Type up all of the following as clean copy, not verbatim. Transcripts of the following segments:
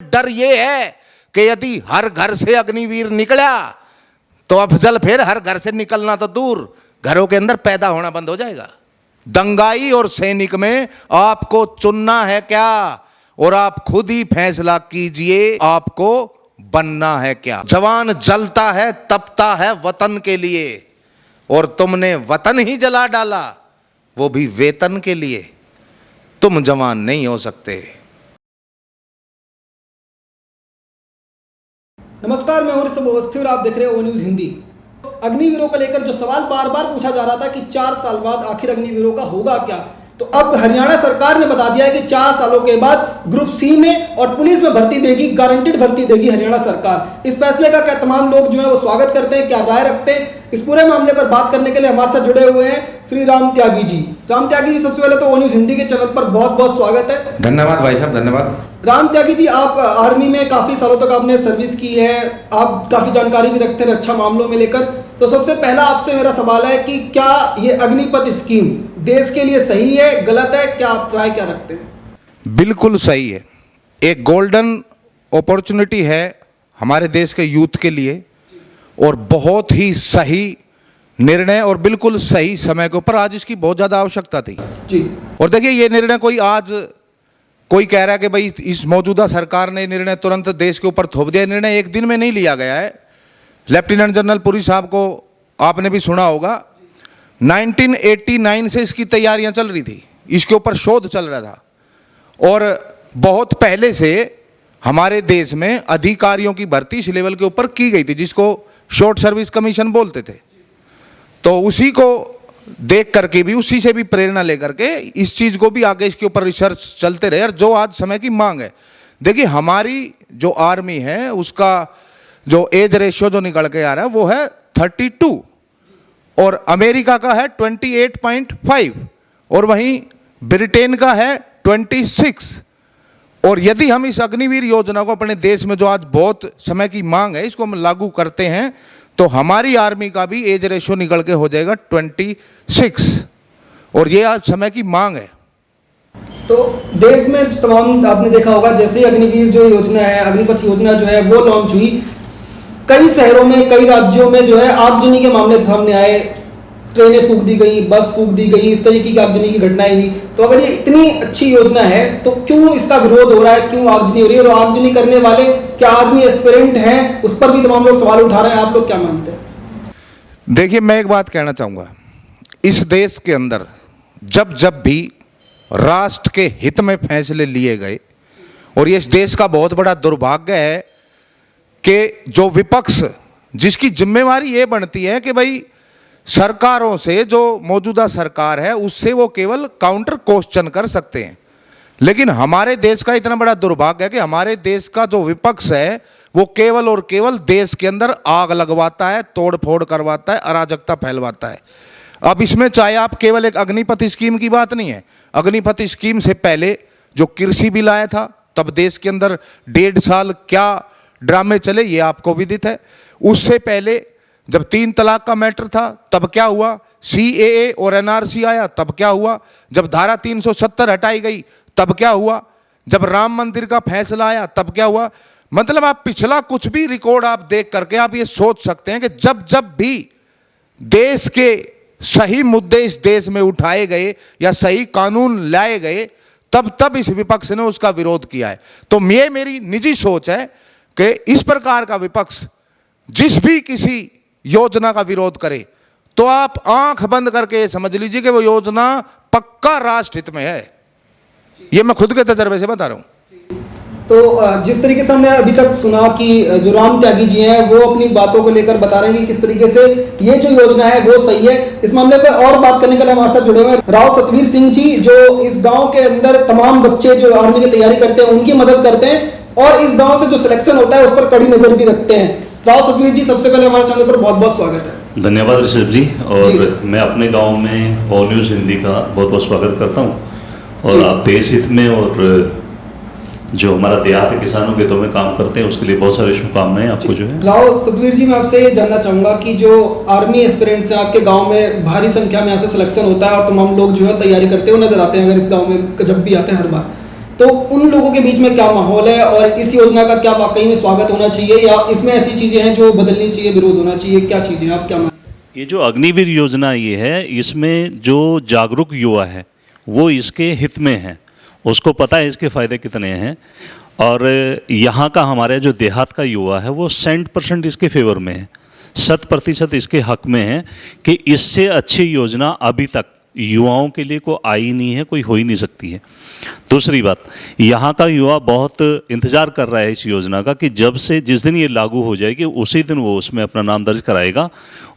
डर ये है कि यदि हर घर से अग्निवीर निकला तो अफजल फिर हर घर से निकलना तो दूर, घरों के अंदर पैदा होना बंद हो जाएगा। दंगाई और सैनिक में आपको चुनना है क्या, और आप खुद ही फैसला कीजिए आपको बनना है क्या। जवान जलता है तपता है वतन के लिए, और तुमने वतन ही जला डाला, वो भी वेतन के लिए। तुम जवान नहीं हो सकते। नमस्कार, मैं हूं ऋषभ अवस्थी और आप देख रहे हो ओ न्यूज़ हिंदी। अग्निवीरों को लेकर जो सवाल बार बार पूछा जा रहा था कि 4 साल बाद आखिर अग्निवीरों का होगा क्या, तो अब हरियाणा सरकार ने बता दिया है कि 4 सालों के बाद ग्रुप सी में और पुलिस में भर्ती देगी, गारंटीड भर्ती देगी हरियाणा सरकार। इस फैसले का क्या तमाम लोग जो है वो स्वागत करते हैं, क्या राय रखते हैं, इस पूरे मामले पर बात करने के लिए हमारे साथ जुड़े हुए हैं श्री राम त्यागी जी। राम त्यागी जी, सबसे पहले तो ओ न्यूज़ हिंदी के चैनल पर बहुत बहुत स्वागत है। धन्यवाद भाई साहब, धन्यवाद। राम त्यागी जी, आप आर्मी में काफी सालों तक आपने सर्विस की है, आप काफी जानकारी भी रखते हैं रक्षा मामलों में लेकर। तो सबसे पहला आपसे मेरा सवाल है कि क्या ये अग्निपथ स्कीम देश के लिए सही है, गलत है, क्या आप राय क्या रखते हैं? बिल्कुल सही है। एक गोल्डन अपॉर्चुनिटी है हमारे देश के यूथ के लिए, और बहुत ही सही निर्णय और बिल्कुल सही समय के ऊपर आज इसकी बहुत ज़्यादा आवश्यकता थी जी। और देखिए, ये निर्णय कोई कह रहा है कि भाई इस मौजूदा सरकार ने निर्णय तुरंत देश के ऊपर थोप दिया। निर्णय एक दिन में नहीं लिया गया है। लेफ्टिनेंट जनरल पुरी साहब को आपने भी सुना होगा, 1989 से इसकी तैयारियां चल रही थी, इसके ऊपर शोध चल रहा था, और बहुत पहले से हमारे देश में अधिकारियों की भर्ती इस लेवल के ऊपर की गई थी, जिसको शॉर्ट सर्विस कमीशन बोलते थे। तो उसी को देख करके भी, उसी से भी प्रेरणा लेकर के इस चीज़ को भी आगे इसके ऊपर रिसर्च चलते रहे, और जो आज समय की मांग है। देखिए, हमारी जो आर्मी है उसका जो एज रेशियो जो निकल के आ रहा है वो है 32, और अमेरिका का है 28.5, और वहीं ब्रिटेन का है 26। और यदि हम इस अग्निवीर योजना को अपने देश में, जो आज बहुत समय की मांग है, इसको हम लागू करते हैं तो हमारी आर्मी का भी एज रेशियो निकल के हो जाएगा 26, और ये आज समय की मांग है। तो देश में तमाम आपने देखा होगा, जैसे अग्निवीर जो योजना है, अग्निपथ योजना जो है वो लॉन्च हुई, कई शहरों में, कई राज्यों में जो है आगजनी के मामले सामने आए, ट्रेनें फूंक दी गई, बस फूंक दी गई, इस तरीके की आगजनी की घटनाएं हुई। तो अगर ये इतनी अच्छी योजना है तो क्यों इसका विरोध हो रहा है, क्यों आगजनी हो रही है, और आगजनी करने वाले क्या आर्मी एस्पिरेंट हैं, उस पर भी तमाम लोग सवाल उठा रहे हैं। आप लोग क्या मानते हैं? देखिए, मैं एक बात कहना चाहूँगा, इस देश के अंदर जब जब भी राष्ट्र के हित में फैसले लिए गए, और ये इस देश का बहुत बड़ा दुर्भाग्य है कि जो विपक्ष, जिसकी जिम्मेवारी ये बनती है कि भाई सरकारों से, जो मौजूदा सरकार है उससे वो केवल काउंटर क्वेश्चन कर सकते हैं, लेकिन हमारे देश का इतना बड़ा दुर्भाग्य है कि हमारे देश का जो विपक्ष है वो केवल और केवल देश के अंदर आग लगवाता है, तोड़ फोड़ करवाता है, अराजकता फैलवाता है। अब इसमें चाहे आप केवल एक अग्निपथ स्कीम की बात नहीं है, अग्निपथ स्कीम से पहले जो कृषि बिल आया था, तब देश के अंदर 1.5 साल क्या ड्रामे चले ये आपको विदित है। उससे पहले जब 3 तलाक का मैटर था तब क्या हुआ, CAA और NRC आया तब क्या हुआ, जब धारा 370 हटाई गई तब क्या हुआ, जब राम मंदिर का फैसला आया तब क्या हुआ। मतलब आप पिछला कुछ भी रिकॉर्ड आप देख करके आप ये सोच सकते हैं कि जब जब भी देश के सही मुद्दे इस देश में उठाए गए या सही कानून लाए गए, तब तब इस विपक्ष ने उसका विरोध किया है। तो ये मेरी निजी सोच है कि इस प्रकार का विपक्ष जिस भी किसी योजना का विरोध करे तो आप आंख बंद करके समझ लीजिए कि वो योजना पक्का राष्ट्र हित में है। ये मैं खुद के तजर्बे से बता रहा हूं। तो जिस तरीके से हमने अभी तक सुना कि जो राम त्यागी जी हैं वो अपनी बातों को लेकर बता रहे हैं कि किस तरीके से ये जो योजना है वो सही है। इस मामले पर और बात करने के लिए हमारे साथ जुड़े हुए हैं राव सतवीर सिंह जी, जो इस गांव के अंदर तमाम बच्चे जो आर्मी की तैयारी करते हैं उनकी मदद करते हैं, और इस गांव से जो सिलेक्शन होता है उस पर कड़ी नजर भी रखते हैं। राव सतवीर जी, सबसे पहले हमारे चैनल पर बहुत बहुत स्वागत है। धन्यवाद ऋषभ जी, और मैं अपने गांव में ओ न्यूज़ हिंदी का बहुत बहुत स्वागत करता हूं, और आप देश हित में और जो हमारा देहात के किसानों के हितों में काम करते हैं उसके लिए बहुत सारी शुभकामनाएं आपको जो है। राव सतवीर जी, मैं आपसे ये जानना चाहूँगा कि जो आर्मी एस्पिरेंट्स हैं आपके गाँव में, भारी संख्या में यहाँ से सिलेक्शन होता है और तमाम लोग जो है तैयारी करते हुए नजर आते हैं, अगर इस गाँव में जब भी आते हैं हर बार, तो उन लोगों के बीच में क्या माहौल है और इस योजना का क्या वाकई में स्वागत होना चाहिए या इसमें ऐसी चीज़ें हैं जो बदलनी चाहिए, विरोध होना चाहिए, क्या चीज़ें हैं, आप क्या मानते हैं? ये जो अग्निवीर योजना ये है, इसमें जो जागरूक युवा है वो इसके हित में है, उसको पता है इसके फ़ायदे कितने हैं। और यहाँ का हमारे जो देहात का युवा है वो 100% इसके फेवर में है, 100% इसके हक में है कि इससे अच्छी योजना अभी तक युवाओं के लिए कोई आई नहीं है, कोई हो ही नहीं सकती है। दूसरी बात, यहाँ का युवा बहुत इंतज़ार कर रहा है इस योजना का कि जब से जिस दिन ये लागू हो जाएगी उसी दिन वो उसमें अपना नाम दर्ज कराएगा।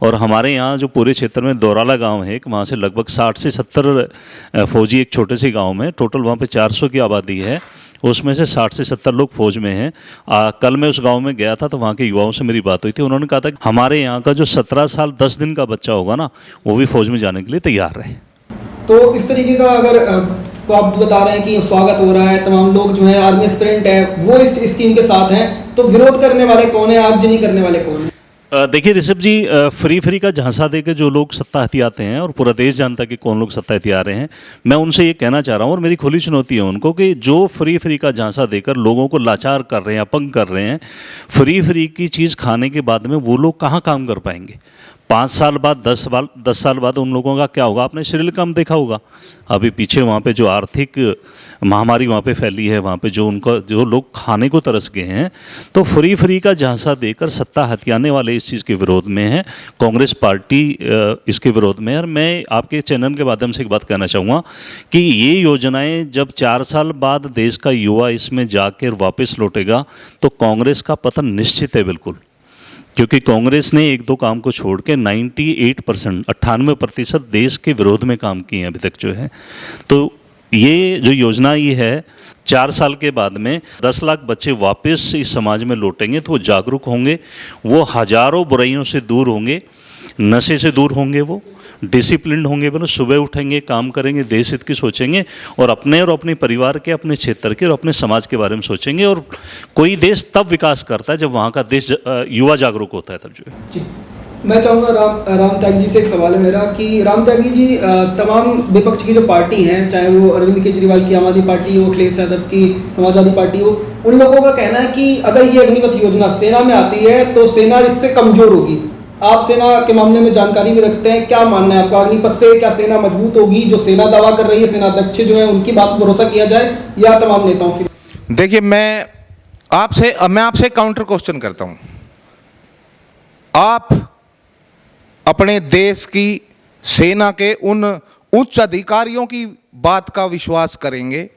और हमारे यहाँ जो पूरे क्षेत्र में दौराला गांव है, वहाँ से लगभग 60 से 70 फौजी एक छोटे से गांव में, टोटल वहाँ पे 400 की आबादी है, उसमें से 60 से 70 लोग फौज में हैं। कल मैं उस गांव में गया था तो वहाँ के युवाओं से मेरी बात हुई थी, उन्होंने कहा था कि हमारे यहाँ का जो 17 साल 10 दिन का बच्चा होगा ना, वो भी फौज में जाने के लिए तैयार रहे। तो इस तरीके का अगर तो आप बता रहे हैं कि स्वागत हो रहा है, तमाम लोग जो है आर्मी एस्पिरेंट है वो इस स्कीम के साथ हैं, तो विरोध करने वाले कौन है, आगजनी करने वाले कौन है? देखिए ऋषभ जी, फ्री का झांसा देकर जो लोग सत्ता हथियाते हैं और पूरा देश जानता है कि कौन लोग सत्ता हथिया रहे हैं, मैं उनसे ये कहना चाह रहा हूँ और मेरी खुली चुनौती है उनको कि जो फ्री का झांसा देकर लोगों को लाचार कर रहे हैं, अपंग कर रहे हैं, फ्री की चीज़ खाने के बाद में वो लोग कहाँ काम कर पाएंगे? 5 साल बाद 10 साल बाद उन लोगों का क्या होगा? आपने श्रीलंका देखा होगा, अभी पीछे वहाँ पे जो आर्थिक महामारी वहाँ पे फैली है, वहाँ पे जो लोग खाने को तरस गए हैं, तो फ्री का झांसा देकर सत्ता हथियाने वाले इस चीज़ के विरोध में है। कांग्रेस पार्टी इसके विरोध में है। और मैं आपके चैनल के माध्यम से एक बात कहना चाहूँगा कि ये योजनाएँ जब 4 साल बाद देश का युवा इसमें जाकर वापस लौटेगा तो कांग्रेस का पतन निश्चित है बिल्कुल, क्योंकि कांग्रेस ने 1-2 काम को छोड़ के 98% देश के विरोध में काम किए हैं अभी तक जो है। तो ये जो योजना ये है, 4 साल के बाद में 10 लाख बच्चे वापस इस समाज में लौटेंगे तो वो जागरूक होंगे, वो हजारों बुराइयों से दूर होंगे, नशे से दूर होंगे, वो डिसिप्लिन्ड होंगे, मतलब सुबह उठेंगे, काम करेंगे, देश हित की सोचेंगे और अपने परिवार के, अपने क्षेत्र के और अपने समाज के बारे में सोचेंगे। और कोई देश तब विकास करता है जब वहाँ का देश युवा जागरूक होता है, तब जो है। जी, मैं चाहूँगा राम त्यागी जी से एक सवाल है मेरा कि राम त्यागी जी, तमाम विपक्ष की जो पार्टी हैं, चाहे वो अरविंद केजरीवाल की आम आदमी पार्टी हो, अखिलेश यादव की समाजवादी पार्टी हो, उन लोगों का कहना है कि अगर ये अग्निपथ योजना सेना में आती है तो सेना इससे कमज़ोर होगी। आप सेना के मामले में जानकारी भी रखते हैं, क्या मानना है आपका? अग्निपथ से क्या सेना मजबूत होगी? जो सेना दावा कर रही है, सेना अध्यक्ष जो है, उनकी बात पर भरोसा किया जाए या तमाम नेताओं की? देखिए, मैं आपसे काउंटर क्वेश्चन करता हूं। आप अपने देश की सेना के उन उच्च अधिकारियों की बात का विश्वास करेंगे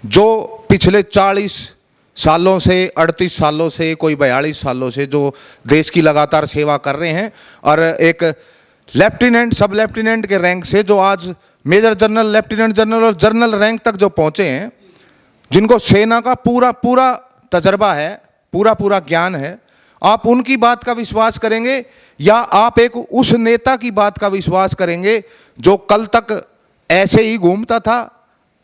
जो पिछले 40 सालों से, 38 सालों से, कोई 42 सालों से जो देश की लगातार सेवा कर रहे हैं और एक लेफ्टिनेंट, सब लेफ्टिनेंट के रैंक से जो आज मेजर जनरल, लेफ्टिनेंट जनरल और जनरल रैंक तक जो पहुंचे हैं, जिनको सेना का पूरा तजर्बा है, पूरा ज्ञान है, आप उनकी बात का विश्वास करेंगे या आप एक उस नेता की बात का विश्वास करेंगे जो कल तक ऐसे ही घूमता था,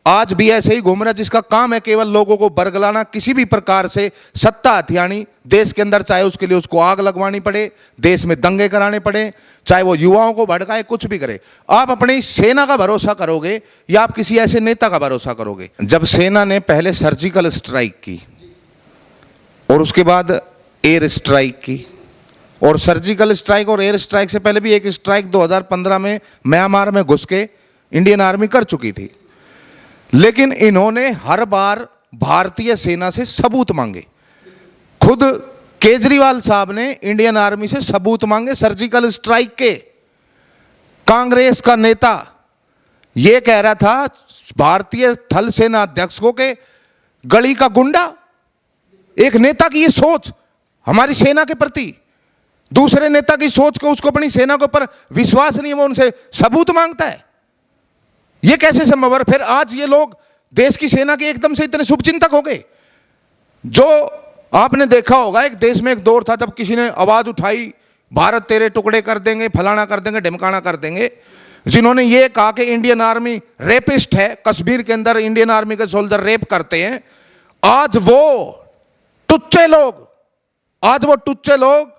आज भी ऐसे ही घूम रहा है, जिसका काम है केवल लोगों को बरगलाना, किसी भी प्रकार से सत्ता हथियानी देश के अंदर, चाहे उसके लिए उसको आग लगवानी पड़े, देश में दंगे कराने पड़े, चाहे वो युवाओं को भड़काए, कुछ भी करे। आप अपनी सेना का भरोसा करोगे या आप किसी ऐसे नेता का भरोसा करोगे? जब सेना ने पहले सर्जिकल स्ट्राइक की और उसके बाद एयर स्ट्राइक की, और सर्जिकल स्ट्राइक और एयर स्ट्राइक से पहले भी एक स्ट्राइक 2015 में म्यांमार में घुस के इंडियन आर्मी कर चुकी थी, लेकिन इन्होंने हर बार भारतीय सेना से सबूत मांगे। खुद केजरीवाल साहब ने इंडियन आर्मी से सबूत मांगे सर्जिकल स्ट्राइक के। कांग्रेस का नेता यह कह रहा था भारतीय थल सेना अध्यक्ष को के गली का गुंडा। एक नेता की ये सोच हमारी सेना के प्रति, दूसरे नेता की सोच को, उसको अपनी सेना के ऊपर विश्वास नहीं है, वो उनसे सबूत मांगता है। ये कैसे संभव है? फिर आज ये लोग देश की सेना के एकदम से इतने शुभचिंतक हो गए। जो आपने देखा होगा, एक देश में एक दौर था जब किसी ने आवाज उठाई, भारत तेरे टुकड़े कर देंगे, फलाना कर देंगे, ढिमकाना कर देंगे, जिन्होंने ये कहा कि इंडियन आर्मी रेपिस्ट है, कश्मीर के अंदर इंडियन आर्मी के सोल्जर रेप करते हैं। आज वो टुच्चे लोग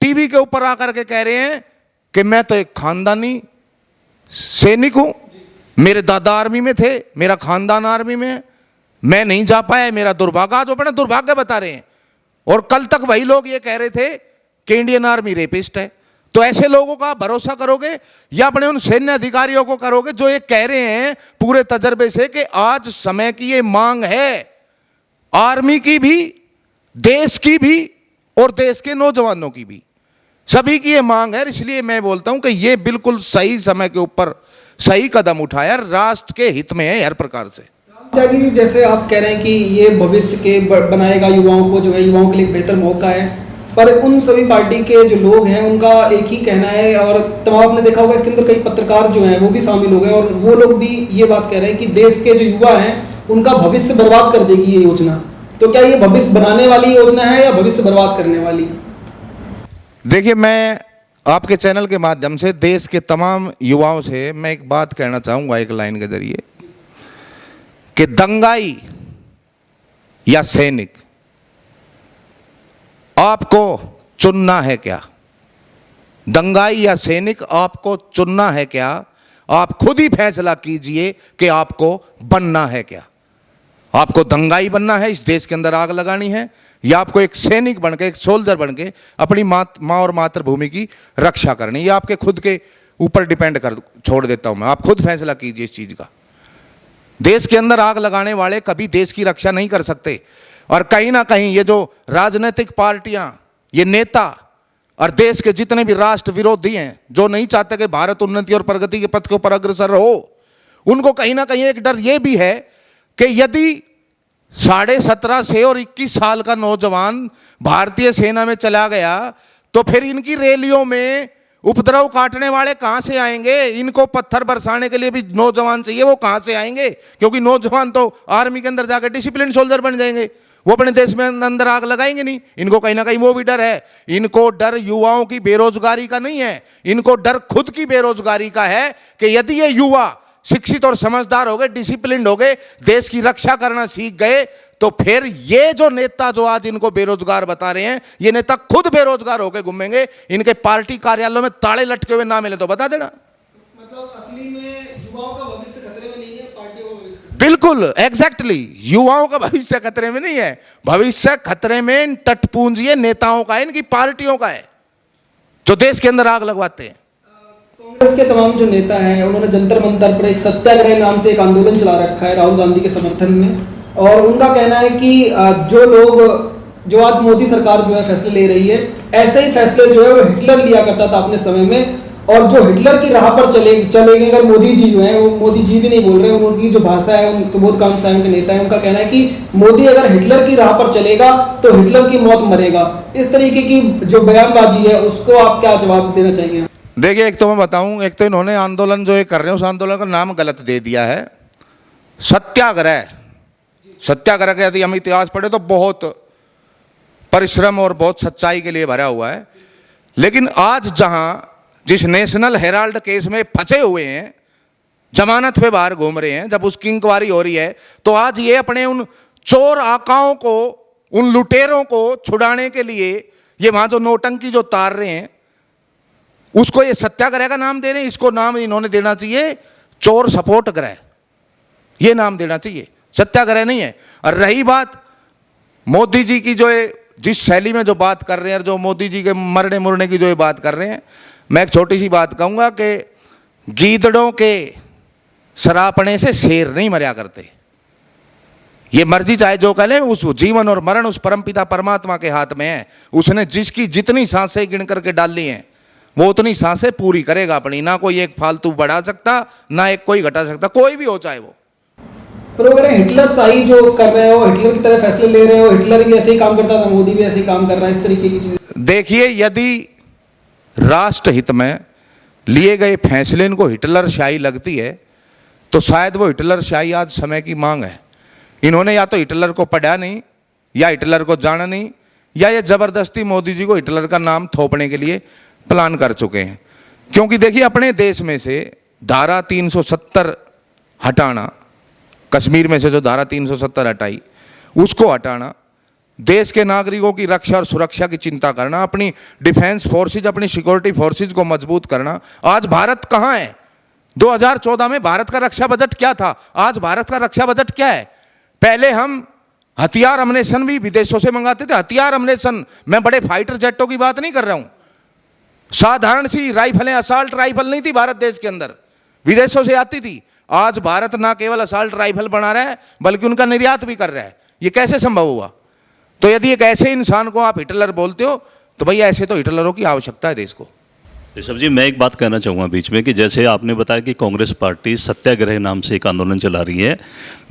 टीवी के ऊपर आकर के कह रहे हैं कि मैं तो एक खानदानी सैनिक हूं, मेरे दादा आर्मी में थे, मेरा खानदान आर्मी में है, मैं नहीं जा पाया, मेरा दुर्भाग्य। आज वो अपना दुर्भाग्य बता रहे हैं, और कल तक वही लोग ये कह रहे थे कि इंडियन आर्मी रेपिस्ट है। तो ऐसे लोगों का भरोसा करोगे या अपने उन सैन्य अधिकारियों को करोगे जो ये कह रहे हैं पूरे तजर्बे से कि आज समय की ये मांग है, आर्मी की भी, देश की भी और देश के नौजवानों की भी, सभी की ये मांग है। इसलिए मैं बोलता हूं कि ये बिल्कुल सही समय के ऊपर सही कदम उठाया, राष्ट्र के हित में है हर प्रकार से। त्यागी, जैसे आप कह रहे हैं कि ये भविष्य के बनाएगा युवाओं को, जो है युवाओं के लिए एक बेहतर मौका है, पर उन सभी पार्टी के जो लोग हैं उनका एक ही कहना है, और तमाम आपने देखा होगा इसके अंदर कई पत्रकार जो हैं वो भी शामिल हो गए, और वो लोग भी ये बात कह रहे हैं कि देश के जो युवा हैं उनका भविष्य बर्बाद कर देगी ये योजना। तो क्या ये भविष्य बनाने वाली योजना है या भविष्य बर्बाद करने वाली? देखिए, मैं आपके चैनल के माध्यम से देश के तमाम युवाओं से मैं एक बात कहना चाहूँगा एक लाइन के जरिए कि दंगाई या सैनिक आपको चुनना है क्या? दंगाई या सैनिक आपको चुनना है क्या? आप खुद ही फैसला कीजिए कि आपको बनना है क्या। आपको दंगाई बनना है, इस देश के अंदर आग लगानी है, या आपको एक सैनिक बनके, एक सोल्जर बनके अपनी माँ और मातृभूमि की रक्षा करनी? ये आपके खुद के ऊपर डिपेंड कर छोड़ देता हूं मैं, आप खुद फैसला कीजिए इस चीज़ का। देश के अंदर आग लगाने वाले कभी देश की रक्षा नहीं कर सकते, और कहीं ना कहीं ये जो राजनीतिक पार्टियां, ये नेता और देश के जितने भी राष्ट्र विरोधी हैं जो नहीं चाहते कि भारत उन्नति और प्रगति के पथ के ऊपर अग्रसर हो, उनको कहीं ना कहीं एक डर ये भी है कि यदि 17.5 से और 21 साल का नौजवान भारतीय सेना में चला गया तो फिर इनकी रैलियों में उपद्रव काटने वाले कहां से आएंगे? इनको पत्थर बरसाने के लिए भी नौजवान चाहिए, वो कहां से आएंगे? क्योंकि नौजवान तो आर्मी के अंदर जाकर डिसिप्लिन सोल्जर बन जाएंगे, वो अपने देश में अंदर आग लगाएंगे नहीं। इनको कहीं ना कहीं वो भी डर है। इनको डर युवाओं की बेरोजगारी का नहीं है, इनको डर खुद की बेरोजगारी का है कि यदि ये युवा शिक्षित और समझदार हो गए, डिसिप्लिन हो गए, देश की रक्षा करना सीख गए, तो फिर ये जो नेता जो आज इनको बेरोजगार बता रहे हैं, ये नेता खुद बेरोजगार होकर घूमेंगे। इनके पार्टी कार्यालयों में ताले लटके हुए ना मिले तो बता देना। मतलब असली में युवाओं का भविष्य खतरे में नहीं है, पार्टियों का भविष्य। बिल्कुल एग्जैक्टली, युवाओं का भविष्य खतरे में नहीं है, भविष्य खतरे में इन टटपूंजिए नेताओं का है, इनकी पार्टियों का है जो देश के अंदर आग लगवाते हैं। कांग्रेस के तमाम जो नेता हैं उन्होंने जंतर मंतर पर एक सत्याग्रह नाम से एक आंदोलन चला रखा है राहुल गांधी के समर्थन में, और उनका कहना है कि जो आज मोदी सरकार जो है फैसले ले रही है, ऐसे ही फैसले जो है वो हिटलर लिया करता था अपने समय में, और जो हिटलर की राह पर चलेंगे अगर मोदी जी जो हैं, वो मोदी जी भी नहीं बोल रहे हैं, उनकी जो भाषा है, उन सुबोध कांत साहब के नेता है, उनका कहना है कि मोदी अगर हिटलर की राह पर चलेगा तो हिटलर की मौत मरेगा। इस तरीके की जो बयानबाजी है उसको आप क्या जवाब देना चाहिए? देखिए, एक तो मैं बताऊं, एक तो इन्होंने आंदोलन जो ये कर रहे हैं उस आंदोलन का नाम गलत दे दिया है, सत्याग्रह। सत्याग्रह का यदि हम इतिहास पढ़े तो बहुत परिश्रम और बहुत सच्चाई के लिए भरा हुआ है, लेकिन आज जहां जिस नेशनल हेराल्ड केस में फंसे हुए हैं, जमानत पे बाहर घूम रहे हैं, जब उसकी इंक्वायरी हो रही है, तो आज ये अपने उन चोर आकाओं को, उन लुटेरों को छुड़ाने के लिए ये वहां जो नौटंकी जो तार रहे हैं उसको ये सत्याग्रह का नाम दे रहे हैं। इसको नाम इन्होंने देना चाहिए चोर सपोर्ट ग्रह, ये नाम देना चाहिए, सत्याग्रह नहीं है। और रही बात मोदी जी की, जो जिस शैली में जो बात कर रहे हैं, जो मोदी जी के मरने मुरने की जो ये बात कर रहे हैं, मैं एक छोटी सी बात कहूंगा कि गीदड़ों के सरापने से शेर नहीं मरा करते। ये मर्जी चाहे जो कह ले, उस जीवन और मरण उस परमपिता परमात्मा के हाथ में है। उसने जिसकी जितनी सांसें गिन करके डाली हैं वो उतनी सांसें पूरी करेगा अपनी, ना कोई एक फालतू बढ़ा सकता, ना एक कोई घटा सकता, कोई भी हो चाहे वो। पर अगर हिटलर शाही जो कर रहे हो, हिटलर की तरह फैसले ले रहे हो, हिटलर भी ऐसे ही काम करता था, मोदी भी ऐसे ही काम कर रहा है, इस तरीके की चीजें। देखिए, यदि राष्ट्र हित में लिए गए फैसले इनको हिटलर शाही लगती है तो शायद वो हिटलर शाही आज समय की मांग है। इन्होंने या तो हिटलर को पढ़ा नहीं, या हिटलर को जाना नहीं, या ये जबरदस्ती मोदी जी को हिटलर का नाम थोपने के लिए प्लान कर चुके हैं। क्योंकि देखिए, अपने देश में से धारा 370 हटाना, कश्मीर में से जो धारा 370 हटाई उसको हटाना, देश के नागरिकों की रक्षा और सुरक्षा की चिंता करना, अपनी डिफेंस फोर्सेज, अपनी सिक्योरिटी फोर्सेज को मजबूत करना। आज भारत कहाँ है? 2014 में भारत का रक्षा बजट क्या था? आज भारत का रक्षा बजट क्या है? पहले हम हथियार अमनेशन भी विदेशों से मंगाते थे। हथियार अमनेशन, मैं बड़े फाइटर जेटों की बात नहीं कर रहा हूं, साधारण सी राइफलें, असाल्ट राइफल नहीं थी भारत देश के अंदर, विदेशों से आती थी। आज भारत ना केवल असाल्ट राइफल बना रहा है बल्कि उनका निर्यात भी कर रहा है। ये कैसे संभव हुआ? तो यदि एक ऐसे इंसान को आप हिटलर बोलते हो तो भैया ऐसे तो हिटलरों की आवश्यकता है देश को। ऋषभ जी, मैं एक बात कहना चाहूँगा बीच में कि जैसे आपने बताया कि कांग्रेस पार्टी सत्याग्रह नाम से एक आंदोलन चला रही है,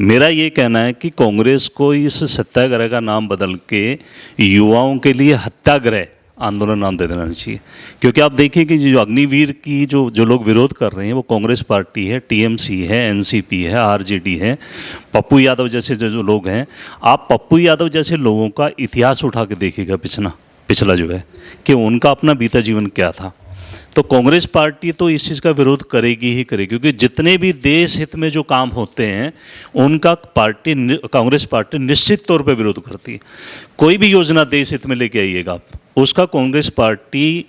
मेरा ये कहना है कि कांग्रेस को इस सत्याग्रह का नाम बदल के युवाओं के लिए हत्याग्रह आंदोलन नाम दे देना चाहिए। क्योंकि आप देखिए कि जो अग्निवीर की जो लोग विरोध कर रहे हैं वो कांग्रेस पार्टी है, टीएमसी है, एनसीपी है, आरजेडी है, पप्पू यादव जैसे जो लोग हैं। आप पप्पू यादव जैसे लोगों का इतिहास उठा के देखिएगा पिछला जो है कि उनका अपना बीता जीवन क्या था। तो कांग्रेस पार्टी तो इस चीज़ का विरोध करेगी ही करेगी, क्योंकि जितने भी देश हित में जो काम होते हैं उनका कांग्रेस पार्टी निश्चित तौर पे विरोध करती है। कोई भी योजना देश हित में लेके आइएगा आप, उसका कांग्रेस पार्टी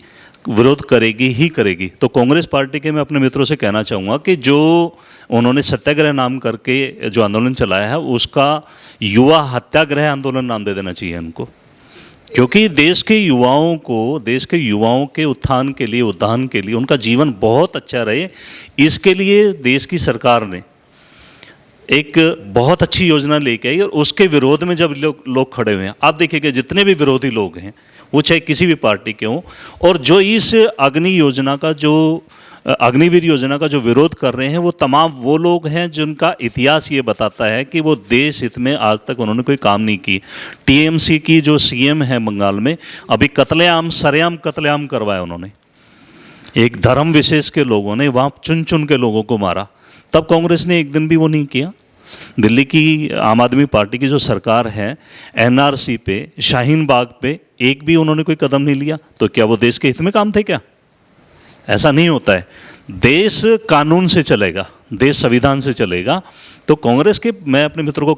विरोध करेगी ही करेगी। तो कांग्रेस पार्टी के मैं अपने मित्रों से कहना चाहूँगा कि जो उन्होंने सत्याग्रह नाम करके जो आंदोलन चलाया है उसका युवा हत्याग्रह आंदोलन नाम दे देना चाहिए उनको। क्योंकि देश के युवाओं के उत्थान के लिए, उद्धान के लिए, उनका जीवन बहुत अच्छा रहे, इसके लिए देश की सरकार ने एक बहुत अच्छी योजना लेके आई। और उसके विरोध में जब लोग खड़े हुए हैं, आप देखिएगा जितने भी विरोधी लोग हैं वो चाहे किसी भी पार्टी के हों, और जो इस अग्निवीर योजना का जो विरोध कर रहे हैं वो तमाम वो लोग हैं जिनका इतिहास ये बताता है कि वो देश हित में आज तक उन्होंने कोई काम नहीं की। टीएमसी की जो सीएम है बंगाल में, अभी सरेआम कत्लेआम करवाया उन्होंने। एक धर्म विशेष के लोगों ने वहाँ चुन चुन के लोगों को मारा, तब कांग्रेस ने एक दिन भी वो नहीं किया। दिल्ली की आम आदमी पार्टी की जो सरकार है, एनआरसी पे, शाहीन बाग पे एक भी उन्होंने कोई कदम नहीं लिया। तो क्या वो देश के हित में काम थे क्या? ऐसा नहीं होता है। देश कानून से चलेगा, देश संविधान से चलेगा। तो कांग्रेस के मैं अपने मित्रों को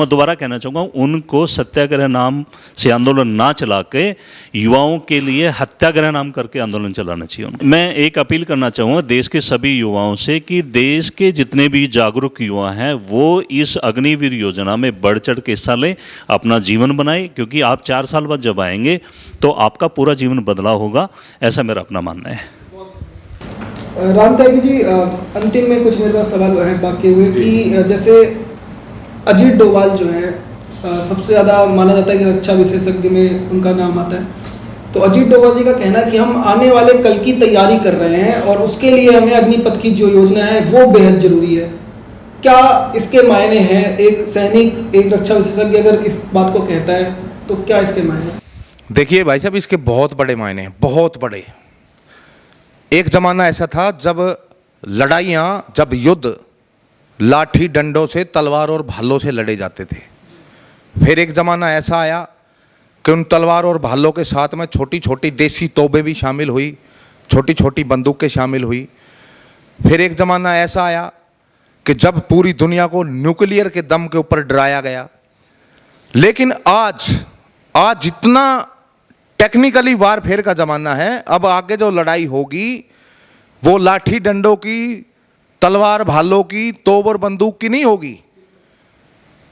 दोबारा कहना चाहूँगा, उनको सत्याग्रह नाम से आंदोलन ना चला के युवाओं के लिए हत्याग्रह नाम करके आंदोलन चलाना चाहिए। मैं एक अपील करना चाहूँगा देश के सभी युवाओं से कि देश के जितने भी जागरूक युवा हैं वो इस अग्निवीर योजना में बढ़ चढ़ के हिस्सा लें, अपना जीवन बनाएं। क्योंकि आप 4 साल बाद जब आएंगे तो आपका पूरा जीवन बदलाव होगा, ऐसा मेरा अपना मानना है। राम त्यागी जी, अंतिम में कुछ मेरे पास सवाल है बाकी हुए कि जैसे अजीत डोभाल जो है सबसे ज़्यादा माना जाता है कि रक्षा विशेषज्ञ में उनका नाम आता है। तो अजीत डोभाल जी का कहना है कि हम आने वाले कल की तैयारी कर रहे हैं और उसके लिए हमें अग्निपथ की जो योजना है वो बेहद ज़रूरी है। क्या इसके मायने हैं? एक सैनिक, एक रक्षा विशेषज्ञ अगर इस बात को कहता है तो क्या इसके मायने? देखिए भाई साहब, इसके बहुत बड़े मायने हैं, बहुत बड़े। एक ज़माना ऐसा था जब लड़ाइयाँ, जब युद्ध लाठी डंडों से, तलवार और भालों से लड़े जाते थे। फिर एक ज़माना ऐसा आया कि उन तलवार और भालों के साथ में छोटी छोटी देसी तोपें भी शामिल हुई, छोटी छोटी बंदूकें शामिल हुई। फिर एक ज़माना ऐसा आया कि जब पूरी दुनिया को न्यूक्लियर के दम के ऊपर डराया गया। लेकिन आज जितना टेक्निकली वारफेयर का ज़माना है, अब आगे जो लड़ाई होगी वो लाठी डंडों की, तलवार भालों की, तोप और बंदूक की नहीं होगी।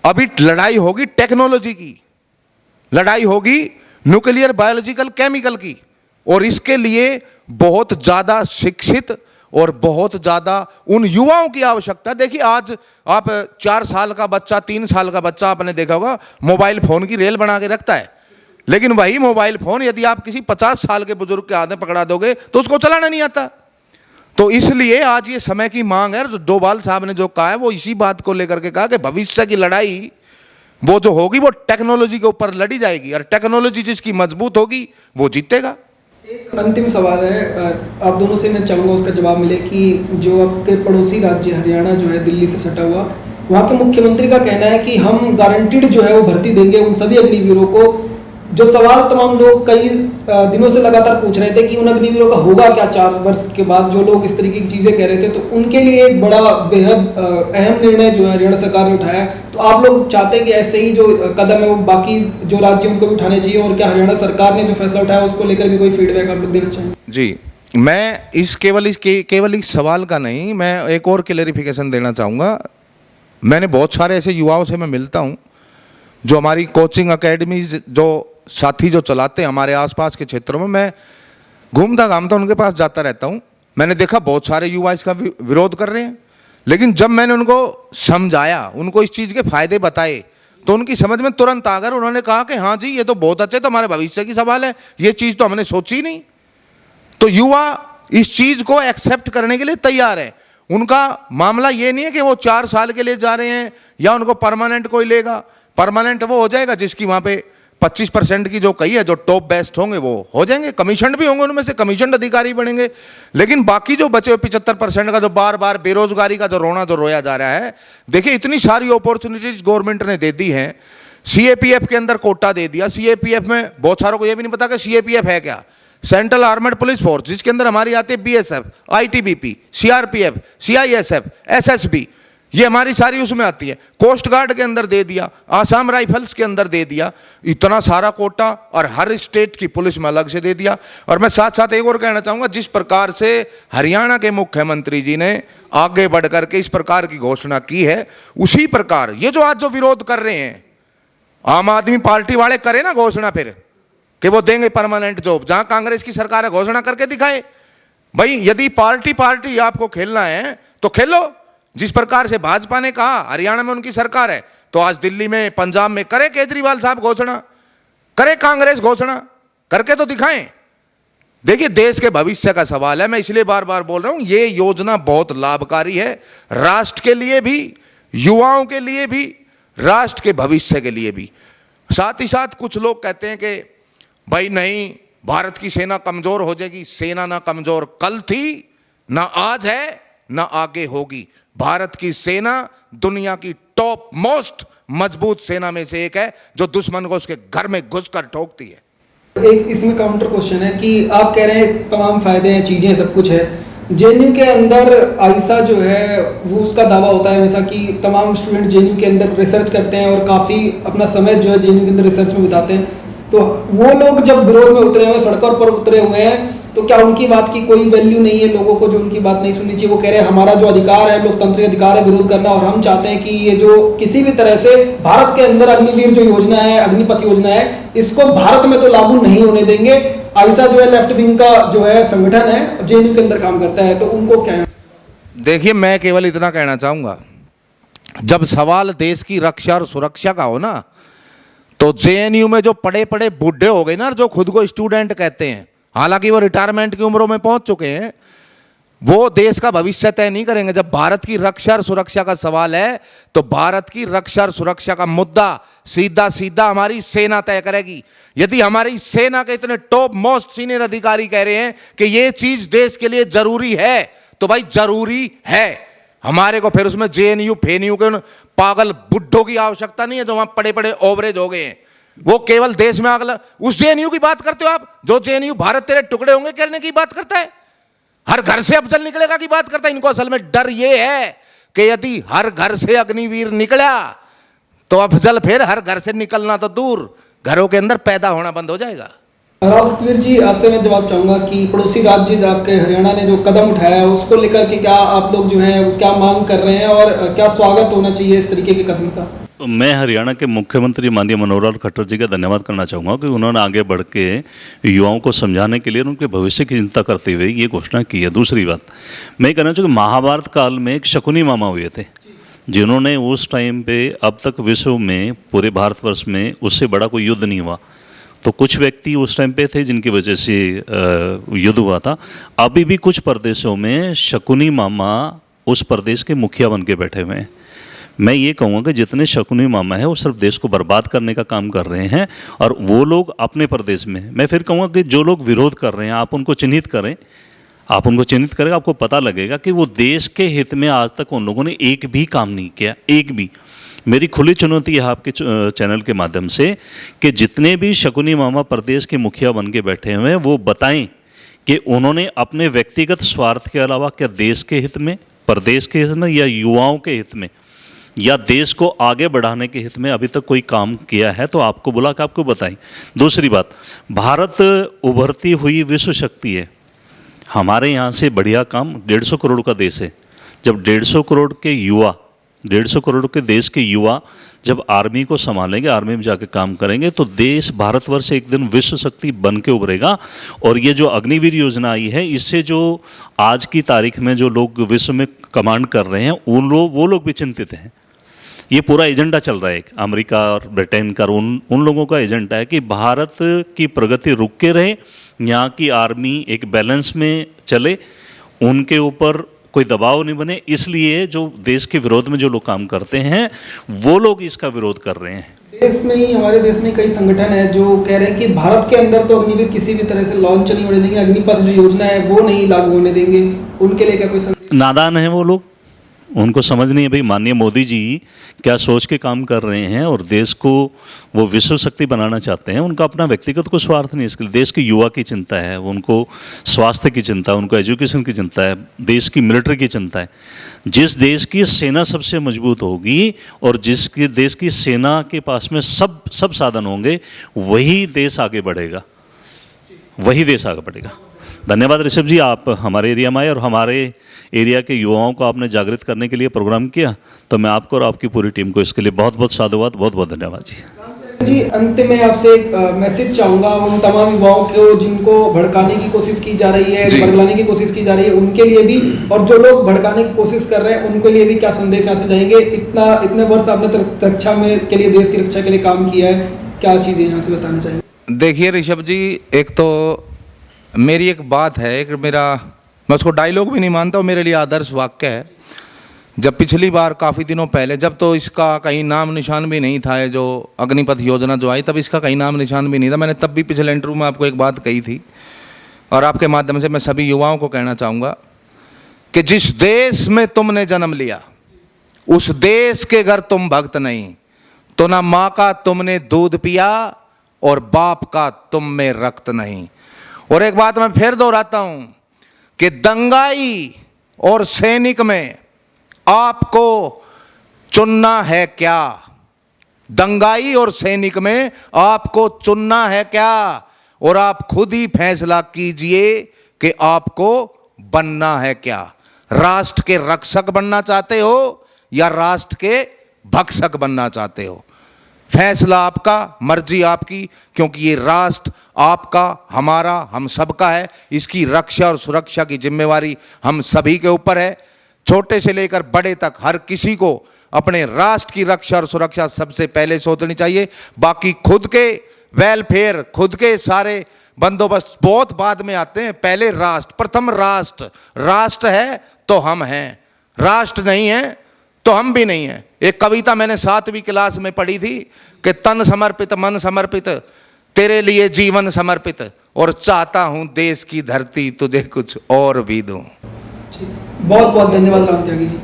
अभी लड़ाई होगी टेक्नोलॉजी की, लड़ाई होगी न्यूक्लियर, बायोलॉजिकल, केमिकल की। और इसके लिए बहुत ज़्यादा शिक्षित और बहुत ज़्यादा उन युवाओं की आवश्यकता। देखिए आज आप 4 साल का बच्चा, 3 साल का बच्चा आपने देखा होगा मोबाइल फ़ोन की रेल बना के रखता है, लेकिन वही मोबाइल फ़ोन यदि आप किसी 50 साल के बुजुर्ग के हाथ में पकड़ा दोगे तो उसको चलाना नहीं आता। तो इसलिए आज ये समय की मांग है। डोभाल साहब ने जो कहा है वो इसी बात को लेकर के कहा कि भविष्य की लड़ाई वो जो होगी वो टेक्नोलॉजी के ऊपर लड़ी जाएगी, और टेक्नोलॉजी जिसकी मजबूत होगी वो जीतेगा। एक अंतिम सवाल है, आप दोनों से मैं चाहूँगा उसका जवाब मिले कि जो आपके पड़ोसी राज्य हरियाणा जो है दिल्ली से सटा हुआ, वहाँ के मुख्यमंत्री का कहना है कि हम गारंटीड जो है वो भर्ती देंगे उन सभी अग्निवीरों को। जो सवाल तमाम लोग कई दिनों से लगातार पूछ रहे थे कि उन अग्निवीरों का होगा क्या 4 वर्ष के बाद, जो लोग इस तरीके की चीज़ें कह रहे थे, तो उनके लिए एक बड़ा बेहद अहम निर्णय जो है हरियाणा सरकार ने उठाया। तो आप लोग चाहते हैं कि ऐसे ही जो कदम है वो बाकी जो राज्य उनको भी उठाने चाहिए, और क्या हरियाणा सरकार ने जो फैसला उठाया उसको लेकर भी कोई फीडबैक आप लोग देना चाहेंगे? जी, मैं केवल इस सवाल का नहीं, मैं एक और क्लैरिफिकेशन देना चाहूँगा। मैंने बहुत सारे ऐसे युवाओं से मैं मिलता हूँ जो हमारी कोचिंग अकेडमीज जो साथी जो चलाते हैं हमारे आसपास के क्षेत्रों में, मैं घूमता घामता उनके पास जाता रहता हूँ। मैंने देखा बहुत सारे युवा इसका विरोध कर रहे हैं, लेकिन जब मैंने उनको समझाया, उनको इस चीज़ के फायदे बताए, तो उनकी समझ में तुरंत आ गया। उन्होंने कहा कि हाँ जी ये तो बहुत अच्छे, तो हमारे भविष्य की सवाल है, ये चीज़ तो हमने सोची नहीं। तो युवा इस चीज़ को एक्सेप्ट करने के लिए तैयार है। उनका मामला ये नहीं है कि वो 4 साल के लिए जा रहे हैं या उनको परमानेंट कोई लेगा। परमानेंट वो हो जाएगा जिसकी वहाँ पे 25% की जो कही है, जो टॉप बेस्ट होंगे वो हो जाएंगे, कमीशन भी होंगे, उनमें से कमीशन अधिकारी बनेंगे। लेकिन बाकी जो बचे हुए 75% का जो बार बार बेरोजगारी का जो रोना जो रोया जा रहा है, देखिए इतनी सारी अपॉर्चुनिटीज गवर्नमेंट ने दे दी है। सीएपीएफ के अंदर कोटा दे दिया। सीएपीएफ में बहुत सारों को ये भी नहीं पता कि सीएपीएफ है क्या, सेंट्रल आर्मड पुलिस फोर्स, जिसके अंदर हमारी आती है BSF, ITBP, CRPF, CISF, SSB, ये हमारी सारी उसमें आती है। कोस्ट गार्ड के अंदर दे दिया, आसाम राइफल्स के अंदर दे दिया, इतना सारा कोटा, और हर स्टेट की पुलिस में अलग से दे दिया। और मैं साथ साथ एक और कहना चाहूँगा, जिस प्रकार से हरियाणा के मुख्यमंत्री जी ने आगे बढ़ करके इस प्रकार की घोषणा की है, उसी प्रकार ये जो आज जो विरोध कर रहे हैं आम आदमी पार्टी वाले, करें ना घोषणा फिर कि वो देंगे परमानेंट जॉब, जहां कांग्रेस की सरकार है घोषणा करके दिखाए। भाई यदि पार्टी आपको खेलना है तो खेलो। जिस प्रकार से भाजपा ने कहा हरियाणा में उनकी सरकार है, तो आज दिल्ली में, पंजाब में करे केजरीवाल साहब घोषणा, करे कांग्रेस घोषणा, करके तो दिखाएं। देखिए देश के भविष्य का सवाल है, मैं इसलिए बार बार बोल रहा हूं, ये योजना बहुत लाभकारी है, राष्ट्र के लिए भी, युवाओं के लिए भी, राष्ट्र के भविष्य के लिए भी। साथ ही साथ कुछ लोग कहते हैं कि भाई नहीं, भारत की सेना कमजोर हो जाएगी। सेना ना कमजोर कल थी, ना आज है, ना आगे होगी। भारत की सेना दुनिया की टॉप मोस्ट मजबूत सेना में से एक है, जो दुश्मन को उसके घर में घुसकर ठोकती है। एक इसमें काउंटर क्वेश्चन है कि आप कह रहे हैं तमाम फायदे हैं, चीजें सब कुछ है, जेएनयू के अंदर आइसा जो है वो उसका दावा होता है वैसा कि तमाम स्टूडेंट जेएनयू के अंदर रिसर्च करते हैं और काफ़ी अपना समय जो है जेएनयू के अंदर रिसर्च में बिताते हैं। तो वो लोग जब विरोध में उतरे हुए, सड़कों पर उतरे हुए हैं, तो क्या उनकी बात की कोई वैल्यू नहीं है? लोगों को जो उनकी बात नहीं सुननी चाहिए, वो कह रहे हैं हमारा जो अधिकार है, लोकतांत्रिक अधिकार है विरोध करना, और हम चाहते हैं कि ये जो किसी भी तरह से भारत के अंदर अग्निवीर जो योजना है, अग्निपथ योजना है, इसको भारत में तो लागू नहीं होने देंगे। आइसा जो है लेफ्ट विंग का जो है संगठन है, जेएनयू के अंदर काम करता है, तो उनको क्या है? देखिए मैं केवल इतना कहना चाहूँगा, जब सवाल देश की रक्षा और सुरक्षा का हो ना, तो जेएनयू में जो पड़े पड़े बूढ़े हो गए ना, जो खुद को स्टूडेंट कहते हैं, हालांकि वो रिटायरमेंट की उम्रों में पहुंच चुके हैं, वो देश का भविष्य तय नहीं करेंगे। जब भारत की रक्षा और सुरक्षा का सवाल है, तो भारत की रक्षा और सुरक्षा का मुद्दा सीधा सीधा हमारी सेना तय करेगी। यदि हमारी सेना के इतने टॉप मोस्ट सीनियर अधिकारी कह रहे हैं कि ये चीज देश के लिए जरूरी है, तो भाई जरूरी है। हमारे को फिर उसमें जेएनयू फेएनयू के उन पागल बुड्ढों की आवश्यकता नहीं है जो वहां पड़े पड़े ओवरेज हो गए हैं। वो केवल देश में अगला, उस जेएनयू की बात करते हो आप, जो जेएनयू भारत तेरे टुकड़े होंगे करने की बात करता है, हर घर से अफजल निकलेगा की बात करता है। इनको असल में डर ये है कि यदि हर घर से अग्निवीर निकला तो अफजल फिर हर घर से निकलना तो दूर, घरों के अंदर पैदा होना बंद हो जाएगा। राव सतवीर जी, आपसे मैं जवाब चाहूंगा कि पड़ोसी राज्य आपके हरियाणा ने जो कदम उठाया है उसको लेकर के क्या आप लोग जो है क्या मांग कर रहे हैं और क्या स्वागत होना चाहिए इस तरीके के कदम का? तो मैं हरियाणा के मुख्यमंत्री माननीय मनोहर लाल खट्टर जी का धन्यवाद करना चाहूँगा कि उन्होंने आगे बढ़ के युवाओं को समझाने के लिए उनके भविष्य की चिंता करते हुए ये घोषणा की है। दूसरी बात मैं कहना चाहूँ कि महाभारत काल में एक शकुनी मामा हुए थे, जिन्होंने उस टाइम पे अब तक विश्व में पूरे भारतवर्ष में उससे बड़ा कोई युद्ध नहीं हुआ। तो कुछ व्यक्ति उस टाइम पे थे जिनकी वजह से युद्ध हुआ था। अभी भी कुछ प्रदेशों में शकुनी मामा उस प्रदेश के मुखिया बन के बैठे हुए हैं। मैं ये कहूँगा कि जितने शकुनी मामा है वो सिर्फ देश को बर्बाद करने का काम कर रहे हैं, और वो लोग अपने प्रदेश में, मैं फिर कहूँगा कि जो लोग विरोध कर रहे हैं आप उनको चिन्हित करें, आप उनको चिन्हित करें, आपको पता लगेगा कि वो देश के हित में आज तक उन लोगों ने एक भी काम नहीं किया, एक भी। मेरी खुली चुनौती है आपके चैनल के माध्यम से कि जितने भी शकुनी मामा प्रदेश के मुखिया बन के बैठे हुए हैं वो बताएं कि उन्होंने अपने व्यक्तिगत स्वार्थ के अलावा क्या देश के हित में, प्रदेश के हित में, या युवाओं के हित में, या देश को आगे बढ़ाने के हित में अभी तक कोई काम किया है, तो आपको बुला के आपको बताएं। दूसरी बात, भारत उभरती हुई विश्व शक्ति है, हमारे यहाँ से बढ़िया काम 150 करोड़ का देश है। जब 150 करोड़ के युवा 150 करोड़ के देश के युवा जब आर्मी को संभालेंगे, आर्मी में जाके काम करेंगे, तो देश भारतवर्ष एक दिन विश्व शक्ति बन के उभरेगा। और ये जो अग्निवीर योजना आई है, इससे जो आज की तारीख में जो लोग विश्व में कमांड कर रहे हैं वो लोग भी चिंतित हैं। ये पूरा एजेंडा चल रहा है अमेरिका और ब्रिटेन का, उन लोगों का एजेंडा है कि भारत की प्रगति रुक के रहे, यहाँ की आर्मी एक बैलेंस में चले, उनके ऊपर कोई दबाव नहीं बने। इसलिए जो देश के विरोध में जो लोग काम करते हैं वो लोग इसका विरोध कर रहे हैं। देश में ही, हमारे देश में कई संगठन है जो कह रहे हैं कि भारत के अंदर तो अग्निवीर किसी भी तरह से लॉन्च नहीं होने देंगे, अग्निपथ जो योजना है वो नहीं लागू होने देंगे। उनके लिए क्या कोई संदेश? नादान है वो लोग, उनको समझ नहीं है भाई माननीय मोदी जी क्या सोच के काम कर रहे हैं और देश को वो विश्व शक्ति बनाना चाहते हैं। उनका अपना व्यक्तिगत कोई स्वार्थ नहीं, इसके लिए देश के युवा की चिंता है, उनको स्वास्थ्य की चिंता है, उनको एजुकेशन की चिंता है, देश की मिलिट्री की चिंता है। जिस देश की सेना सबसे मजबूत होगी और जिसके देश की सेना के पास में सब साधन होंगे, वही देश आगे बढ़ेगा, वही देश आगे बढ़ेगा। धन्यवाद ऋषभ जी, आप हमारे एरिया में आए और हमारे एरिया के युवाओं को आपने जागृत करने के लिए प्रोग्राम किया, तो मैं आपको और आपकी पूरी टीम को इसके लिए बहुत बहुत साधुवाद, बहुत बहुत धन्यवाद जी। जी, अंत में आपसे एक मैसेज चाहूँगा उन तमाम युवाओं को जिनको भड़काने की कोशिश की जा रही है, भड़काने की कोशिश की जा रही है, उनके लिए भी, और जो लोग भड़काने की कोशिश कर रहे हैं उनके लिए भी क्या संदेश यहाँ से जाएंगे? इतने वर्ष आपने रक्षा में के लिए, देश की रक्षा के लिए काम किया है, क्या चीज़ें यहाँ से बताना चाहेंगे? देखिए ऋषभ जी, एक तो मेरी एक बात है, एक मैं उसको डायलॉग भी नहीं मानता, वो मेरे लिए आदर्श वाक्य है। जब पिछली बार काफ़ी दिनों पहले, जब तो इसका कहीं नाम निशान भी नहीं था, ये जो अग्निपथ योजना जो आई, तब इसका कहीं नाम निशान भी नहीं था। मैंने तब भी पिछले इंटरव्यू में आपको एक बात कही थी और आपके माध्यम से मैं सभी युवाओं को कहना चाहूँगा कि जिस देश में तुमने जन्म लिया उस देश के घर तुम भक्त नहीं, तो ना माँ का तुमने दूध पिया और बाप का तुम में रक्त नहीं। और एक बात मैं फिर दोहराता हूँ कि दंगाई और सैनिक में आपको चुनना है क्या? दंगाई और सैनिक में आपको चुनना है क्या? और आप खुद ही फैसला कीजिए कि आपको बनना है क्या। राष्ट्र के रक्षक बनना चाहते हो या राष्ट्र के भक्षक बनना चाहते हो? फैसला आपका, मर्जी आपकी, क्योंकि ये राष्ट्र आपका, हमारा, हम सबका है। इसकी रक्षा और सुरक्षा की जिम्मेवारी हम सभी के ऊपर है। छोटे से लेकर बड़े तक हर किसी को अपने राष्ट्र की रक्षा और सुरक्षा सबसे पहले सोचनी चाहिए। बाकी खुद के वेलफेयर, खुद के सारे बंदोबस्त बहुत बाद में आते हैं। पहले राष्ट्र, प्रथम राष्ट्र। राष्ट्र है तो हम हैं, राष्ट्र नहीं है तो हम भी नहीं हैं। एक कविता मैंने 7वीं क्लास में पढ़ी थी कि तन समर्पित मन समर्पित, तेरे लिए जीवन समर्पित, और चाहता हूं देश की धरती तुझे कुछ और भी दूं। बहुत बहुत धन्यवाद राम त्यागी जी।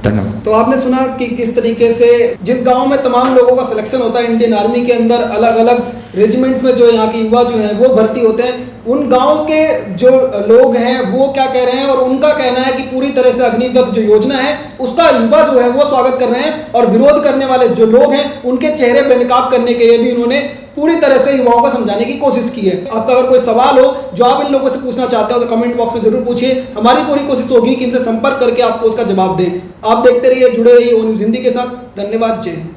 धन्यवाद। तो आपने सुना कि किस तरीके से जिस गांव में तमाम लोगों का सिलेक्शन होता है इंडियन आर्मी के अंदर, अलग अलग रेजिमेंट्स में जो यहाँ के युवा जो हैं वो भर्ती होते हैं, उन गांव के जो लोग हैं वो क्या कह रहे हैं, और उनका कहना है कि पूरी तरह से अग्निपथ जो योजना है उसका युवा जो है वो स्वागत कर रहे हैं, और विरोध करने वाले जो लोग हैं उनके चेहरे बेनकाब करने के लिए भी उन्होंने पूरी तरह से युवाओं को समझाने की कोशिश की है। आपका अगर कोई सवाल हो जो आप इन लोगों से पूछना चाहते हो तो कमेंट बॉक्स में जरूर पूछिए। हमारी पूरी कोशिश होगी कि इनसे संपर्क करके आपको उसका जवाब दें। आप देखते रहिए, जुड़े रहिए ओ न्यूज़ हिंदी के साथ। धन्यवाद, जय हिंद।